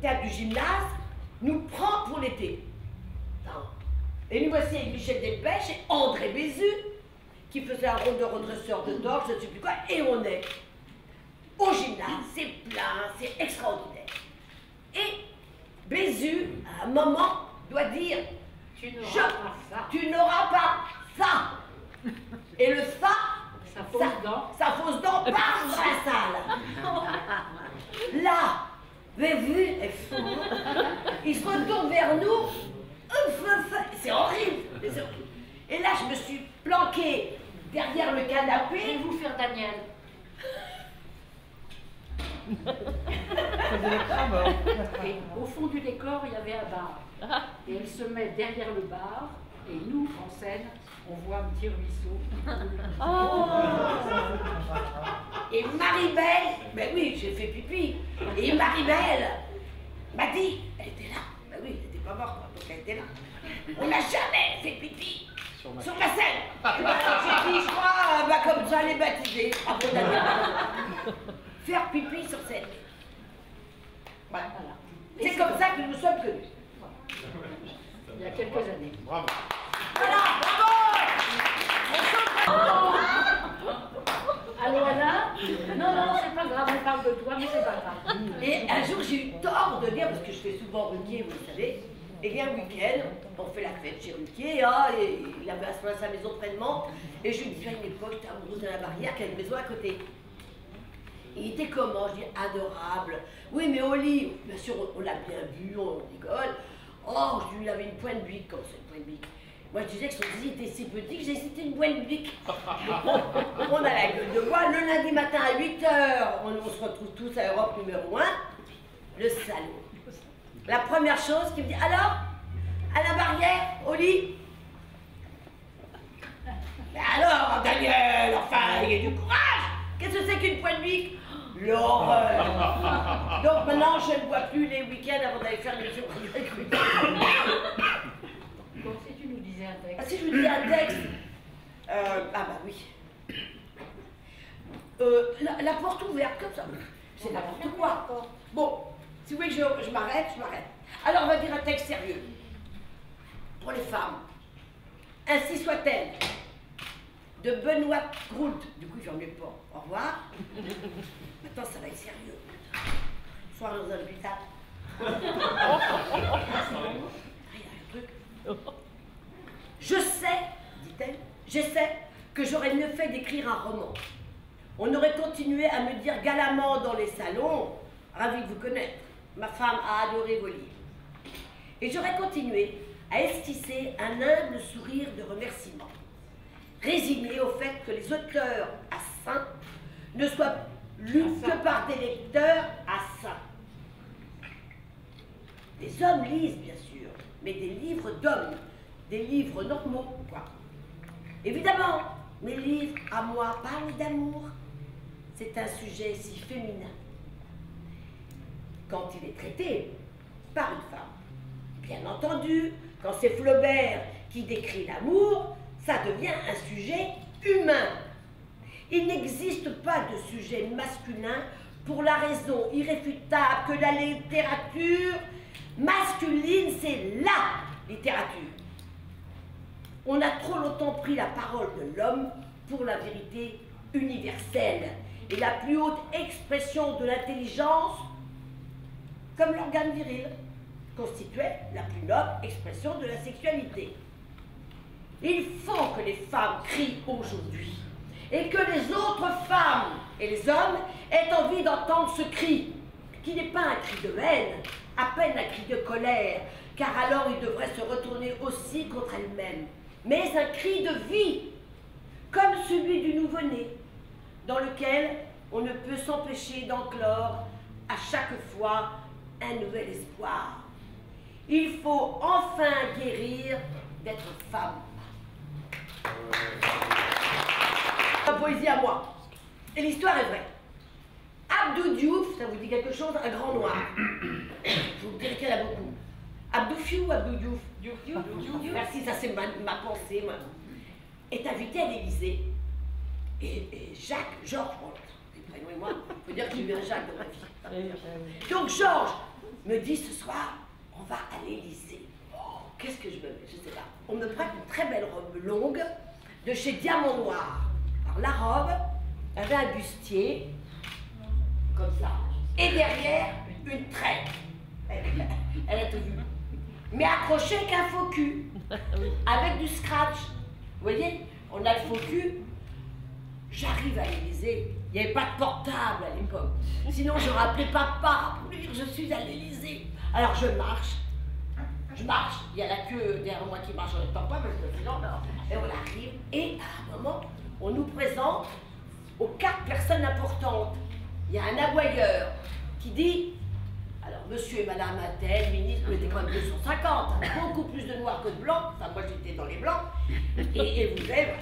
théâtre du gymnase nous prend pour l'été. Et nous voici avec Michel Delpech et André Bézu, qui faisait un rôle de redresseur de dogue, je ne sais plus quoi, et on est au gymnase, c'est plein, c'est extraordinaire. Et Bézu, à un moment, doit dire « Tu n'auras pas ça !» Et le ça, sa fausse dent part dans la salle. Là, Bézu est fou. Il se retourne vers nous. C'est horrible. Et là, je me suis planquée derrière le canapé. Je vais vous faire Daniel. Et au fond du décor, il y avait un bar. Et elle se met derrière le bar. Et nous, en scène, on voit un petit ruisseau. Et Maribel, ben oui, j'ai fait pipi. Et Maribel m'a dit, elle était là. Ben oui, elle n'était pas morte, donc elle était là. On n'a jamais fait pipi sur ma scène. Et ben, j'ai dit, je crois, bah, comme ça, les baptisés. Faire pipi sur scène. Voilà. C'est comme ça que nous sommes connus. Il y a quelques années. Bravo. Voilà, bravo. Allô, Anna? Non, c'est pas grave, on parle de toi, mais c'est pas grave. Et un jour, j'ai eu tort de dire, parce que je fais souvent Ruquier, vous le savez, et bien un week-end, on fait la fête chez Ruquier, et il avait à ce moment-là sa maison près de Mantes, et je lui dis, à une époque, j'étais amoureuse de la Barrière, qui a une maison à côté. Il était comment? Je dis, adorable. Oui, mais au lit, bien sûr, on l'a bien vu, on rigole. Oh, je lui avais une pointe bique, comme ça, une pointe bique. Moi, je disais que son zizi était si petit que j'ai cité une pointe bique. On a la gueule de bois. Le lundi matin à 8 h, on se retrouve tous à Europe numéro 1. Le salaud. La première chose qu'il me dit, alors, à la Barrière, au lit? Mais alors, Daniel, enfin, il y a du courage. Qu'est-ce que c'est qu'une pointe bique? L'horreur. Donc maintenant, je ne vois plus les week-ends avant d'aller faire l'émission. Comme si tu nous disais un texte. Ah, si je vous disais un texte. Ah bah oui. La porte ouverte, comme ça. C'est n'importe quoi. Bon, si vous voulez que je m'arrête, je m'arrête. Alors on va dire un texte sérieux. Pour les femmes. Ainsi soit-elle. De Benoît Groult. Du coup, je n'en mets pas. Au revoir. Maintenant, ça va être sérieux. Soir dans un hôpital. Je sais, dit-elle, je sais que j'aurais mieux fait d'écrire un roman. On aurait continué à me dire galamment dans les salons, ravi de vous connaître, ma femme a adoré vos livres. Et j'aurais continué à esquisser un humble sourire de remerciement, résigné au fait que les auteurs à saint ne soient lus que par des lecteurs à saint. Des hommes lisent, bien sûr, mais des livres d'hommes, des livres normaux, quoi. Évidemment, mes livres, à moi, parlent d'amour. C'est un sujet si féminin. Quand il est traité par une femme. Bien entendu, quand c'est Flaubert qui décrit l'amour, ça devient un sujet humain. Il n'existe pas de sujet masculin pour la raison irréfutable que la littérature masculine, c'est LA littérature. On a trop longtemps pris la parole de l'homme pour la vérité universelle et la plus haute expression de l'intelligence, comme l'organe viril, constituait la plus noble expression de la sexualité. Il faut que les femmes crient aujourd'hui et que les autres femmes et les hommes aient envie d'entendre ce cri, qui n'est pas un cri de haine, à peine un cri de colère, car alors ils devraient se retourner aussi contre elles-mêmes, mais un cri de vie, comme celui du nouveau-né, dans lequel on ne peut s'empêcher d'enclore à chaque fois un nouvel espoir. Il faut enfin guérir d'être femme. Ma poésie à moi. Et l'histoire est vraie. Abdou Diouf, ça vous dit quelque chose? Un grand noir. Je vous dirai qu'il y en a beaucoup. Abdou Fiou ou Abdou Diouf? Diouf. Merci, ça c'est ma pensée. Moi. Est invité à l'Élysée. Et Georges, bon, les prénoms et moi, il faut dire que j'ai eu un Jacques dans ma vie. Donc Georges me dit ce soir, on va à l'Élysée. Oh, qu'est-ce que je me mets? Je sais pas. On me prête une très belle robe longue de chez Diamant Noir. Alors la robe avait un bustier, comme ça, et derrière, une traîne. Elle a tout vu. Mais accrochée qu'un faux cul, avec du scratch. Vous voyez, on a le faux cul. J'arrive à l'Élysée. Il n'y avait pas de portable à l'époque. Sinon, j'aurais appelé papa pour lui dire je suis à l'Élysée. Alors je marche. Il y a la queue derrière moi qui marche en même temps pas parce que sinon, et on arrive. Et à un moment, on nous présente aux 4 personnes importantes. Il y a un aboyeur qui dit, alors monsieur et madame Attel, ministre, vous êtes quand même 250, beaucoup plus de noirs que de blancs. Enfin, moi j'étais dans les blancs. Et vous avez,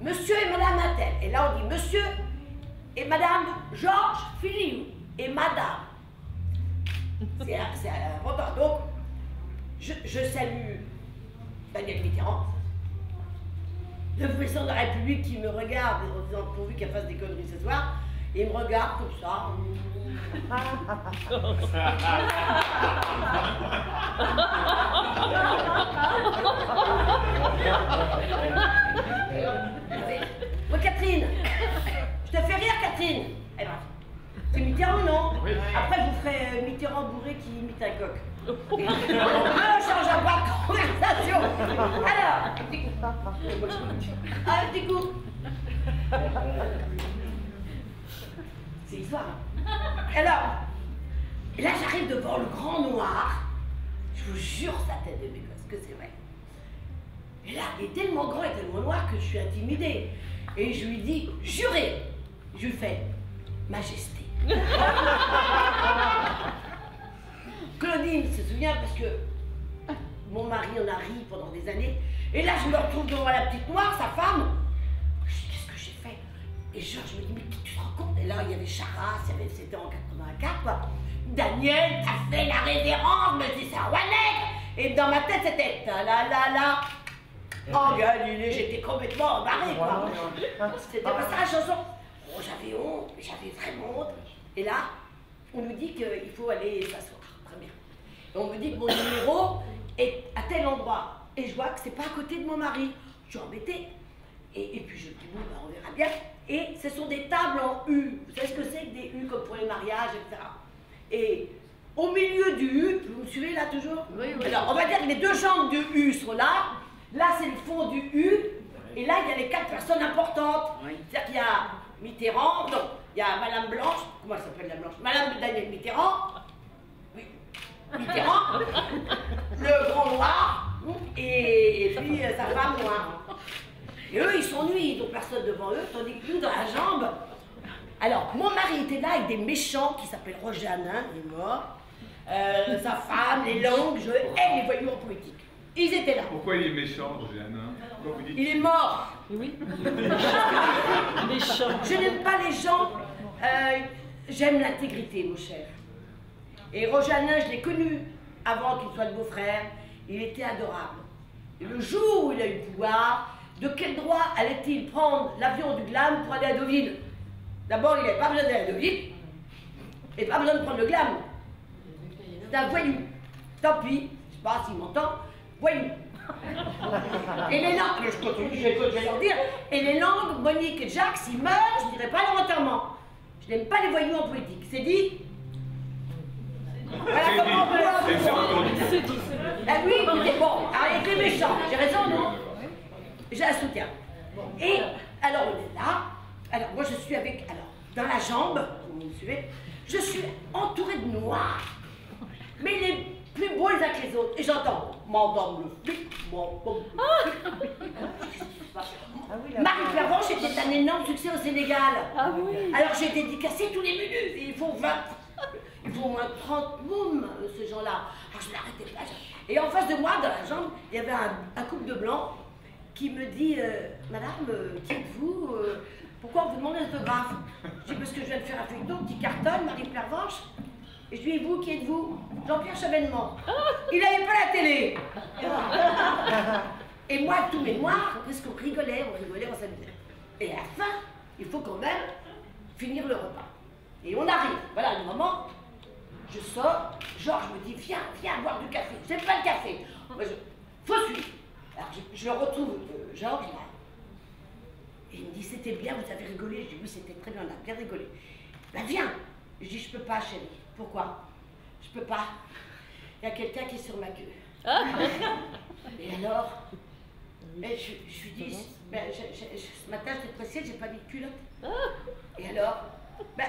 monsieur et madame Attel. Et là on dit monsieur et madame Georges Philiou et madame. C'est important. Donc, je salue Daniel Mitterrand, le président de la République qui me regarde, en disant pourvu qu'elle fasse des conneries ce soir, et il me regarde comme ça. Moi, Catherine, je te fais rire, Catherine. Eh ben, c'est Mitterrand, non? Oui. Après, je vous ferai Mitterrand bourré qui imite un coq. On change à pas de conversation. Alors, un petit coup. C'est l'histoire. Alors, et là, j'arrive devant le grand noir. Je vous jure, sa tête de mes gosses, que c'est vrai. Et là, il est tellement grand et tellement noir que je suis intimidée. Et je lui dis, jurez. Je lui fais, Majesté. Claudine se souvient parce que mon mari en a ri pendant des années. Et là, je me retrouve devant la petite noire, sa femme. Je dis, qu'est-ce que j'ai fait? Et Georges me dit, mais tu te rends compte? Et là, il y avait Charras, c'était en 84, quoi. Daniel, t'as fait la révérence, me dit, c'est un Wanek. Et dans ma tête, c'était, ta la la la. Oh, Galilée, j'étais complètement embarrée, quoi. C'était pas ça la chanson. Oh, j'avais honte, j'avais vraiment honte. Et là, on nous dit qu'il faut aller s'asseoir. Très bien. Et on me dit que mon numéro est à tel endroit. Et je vois que c'est pas à côté de mon mari. Je suis embêtée. Et puis je dis, bon, ben, on verra bien. Et ce sont des tables en U. Vous savez ce que c'est que des U comme pour les mariages, etc. Et au milieu du U, vous me suivez là toujours? Oui, oui. Alors, on va dire que les 2 jambes du U sont là. Là, c'est le fond du U. Et là, il y a les 4 personnes importantes. Oui. C'est-à-dire qu'il y a Mitterrand, non, il y a Madame Blanche, comment elle s'appelle la Blanche? Madame Daniel Mitterrand, oui, Mitterrand, le grand noir, et puis sa femme noire. Et eux, ils s'ennuient, donc personne devant eux, tandis que nous, dans la jambe. Alors, mon mari était là avec des méchants qui s'appellent Roger Hanin, il est mort, sa femme, les langues, je hais les voyous en politique. Ils étaient là. Pourquoi il est méchant, Roger Hanin? Il est mort. Oui. Méchant. Je n'aime pas les gens. J'aime l'intégrité, mon cher. Et Roger Hanin, je l'ai connu avant qu'il soit de beau-frère. Il était adorable. Et le jour où il a eu le pouvoir, de quel droit allait-il prendre l'avion du Glam pour aller à Deauville? D'abord, il n'avait pas besoin d'aller à Deauville. Et pas besoin de prendre le Glam. C'est un voyou. Tant pis, je ne sais pas s'il m'entend. Voyou. Et les langues, je continue, je vais leur dire, et les langues, Monique et Jacques, s'ils meurent, je ne dirai pas leur enterrement. Je n'aime pas les voyous en politique. C'est dit? Voilà comment on peut. C'est dit. Ah oui, écoutez, bon, avec les méchants, j'ai raison, non? J'ai un soutien. Et alors on est là, alors moi je suis avec, alors dans la jambe, vous me suivez, je suis entourée de noirs, mais les plus beaux les uns que les autres, et j'entends Madame le flic, Marie Pervenche était un énorme succès au Sénégal. Ah oui. Alors j'ai dédicacé tous les menus, il faut 20, il faut au moins 30 moums, ces gens-là. Alors je n'arrêtais pas. Et en face de moi, dans la jambe, il y avait un couple de blancs qui me dit Madame, qui êtes-vous? Pourquoi on vous demande un autographe? Je dis parce que je viens de faire un feuilleton qui cartonne, Marie Pervenche. Et je lui dis, vous, qui êtes-vous? Jean-Pierre Chevènement. Il n'avait pas la télé. Et moi, tous mes noirs, parce qu'on rigolait, on s'amusait. Et à la fin, il faut quand même finir le repas. Et on arrive, voilà le moment. Je sors, Georges me dit, viens, viens boire du café. J'aime pas le café. Faut suivre. Alors je le retrouve, Georges, là. Et il me dit, c'était bien, vous avez rigolé. Je dis, oui, c'était très bien, on a bien rigolé. Ben viens. Je dis, je peux pas, chérie. Pourquoi? Je peux pas. Il y a quelqu'un qui est sur ma queue. Et alors, je lui dis, ben, ce matin, j'étais pressée, j'ai pas mis de culotte. Et alors, ben,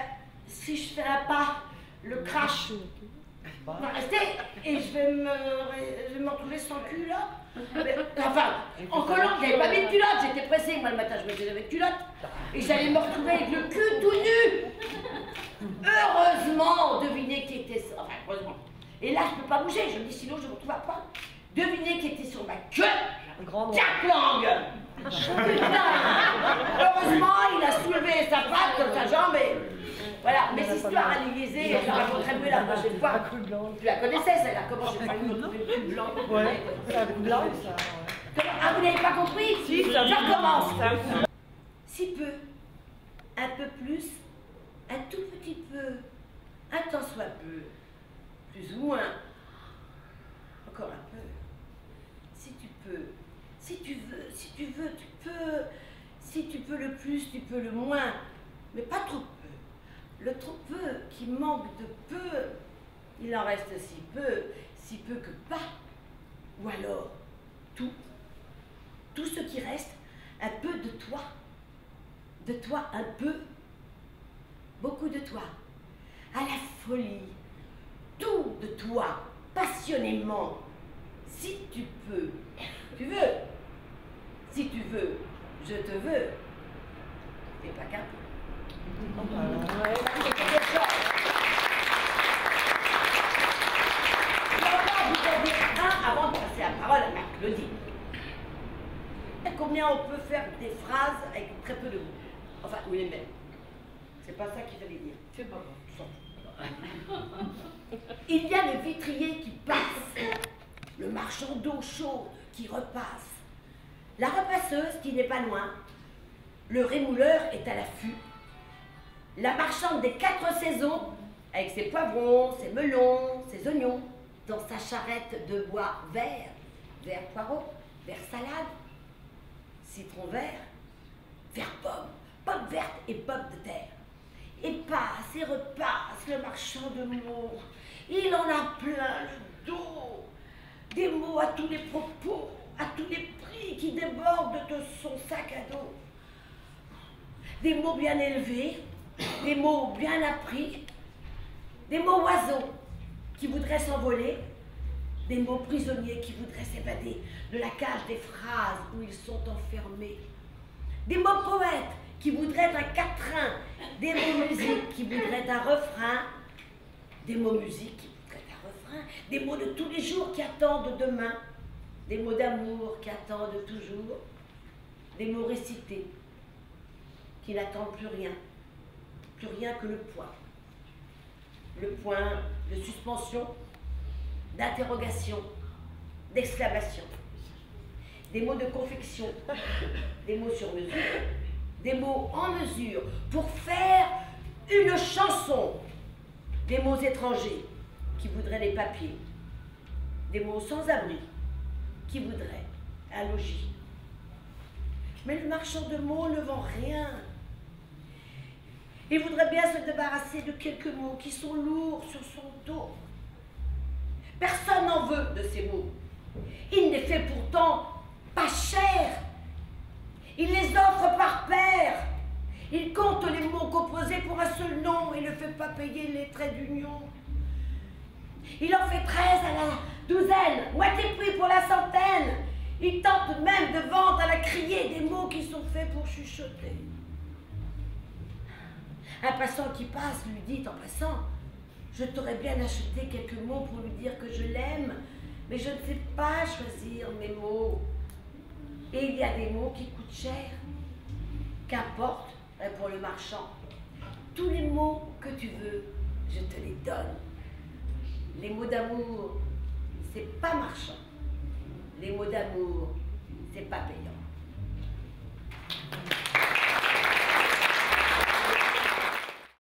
si je fais un pas, le crash va rester et je vais me retrouver sans culotte. Mais, enfin, en collant, j'avais pas mis de culotte, j'étais pressée. Moi, le matin, je mettais jamais de culotte. Et j'allais me retrouver avec le cul tout nu. Heureusement, devinez qui était ça. Enfin, heureusement. Et là, je peux pas bouger. Je me dis, sinon, je me retrouve à pas. Devinez qui était sur ma queue. Jack Lang. Heureusement, il a soulevé sa patte comme sa jambe et... Voilà, mes histoires à l'Élysée, je la raconterai mieux la prochaine fois. Tu la connaissais, celle-là, comment j'ai failli me trouver le cul blanc. Ouais, c'est un coup blanc, ça. Ah, vous n'avez pas compris? Si, je recommence. Si peu, un peu plus, un tout petit peu, un tant soit peu, plus ou moins, encore un peu. Si tu peux, si tu veux, si tu veux, tu peux. Si tu peux le plus, tu peux le moins, mais pas trop peu. Le trop peu qui manque de peu, il en reste si peu que pas. Ou alors, tout ce qui reste, un peu de toi un peu, beaucoup de toi, à la folie, tout de toi, passionnément, si tu peux, tu veux, si tu veux, je te veux, t'es pas qu'un peu. Avant de passer la parole à Claudine. Combien on peut faire des phrases avec très peu de mots? Enfin, oui, les mêmes. C'est pas ça qu'il fallait dire. C'est pas grave. Il y a le vitrier qui passe, le marchand d'eau chaude qui repasse, la repasseuse qui n'est pas loin, le rémouleur est à l'affût, la marchande des 4 saisons, avec ses poivrons, ses melons, ses oignons, dans sa charrette de bois vert, vert poireau, vert salade, citron vert, vert pomme, pomme verte et pomme de terre. Et passe et repasse le marchand de mots. Il en a plein le dos. Des mots à tous les propos, à tous les prix qui débordent de son sac à dos. Des mots bien élevés, des mots bien appris, des mots oiseaux qui voudraient s'envoler, des mots prisonniers qui voudraient s'évader de la cage des phrases où ils sont enfermés, des mots poètes qui voudraient un quatrain, des mots musique qui voudraient un refrain, des mots musique qui voudraient un refrain, des mots de tous les jours qui attendent demain, des mots d'amour qui attendent toujours, des mots récités qui n'attendent plus rien que le point. Le point de suspension, d'interrogation, d'exclamation. Des mots de confection, des mots sur mesure, des mots en mesure pour faire une chanson. Des mots étrangers qui voudraient les papiers. Des mots sans abri qui voudraient un logis. Mais le marchand de mots ne vend rien. Il voudrait bien se débarrasser de quelques mots qui sont lourds sur son dos. Personne n'en veut de ces mots. Il les fait pourtant pas cher. Il les offre par paire. Il compte les mots composés pour un seul nom et ne fait pas payer les traits d'union. Il en fait 13 à la douzaine, moitié prix pour la centaine. Il tente même de vendre à la criée des mots qui sont faits pour chuchoter. Un passant qui passe lui dit en passant: je t'aurais bien acheté quelques mots pour lui dire que je l'aime, mais je ne sais pas choisir mes mots. Et il y a des mots qui coûtent cher. Qu'importe, répond le marchand. Tous les mots que tu veux, je te les donne. Les mots d'amour, c'est pas marchand. Les mots d'amour, c'est pas payant.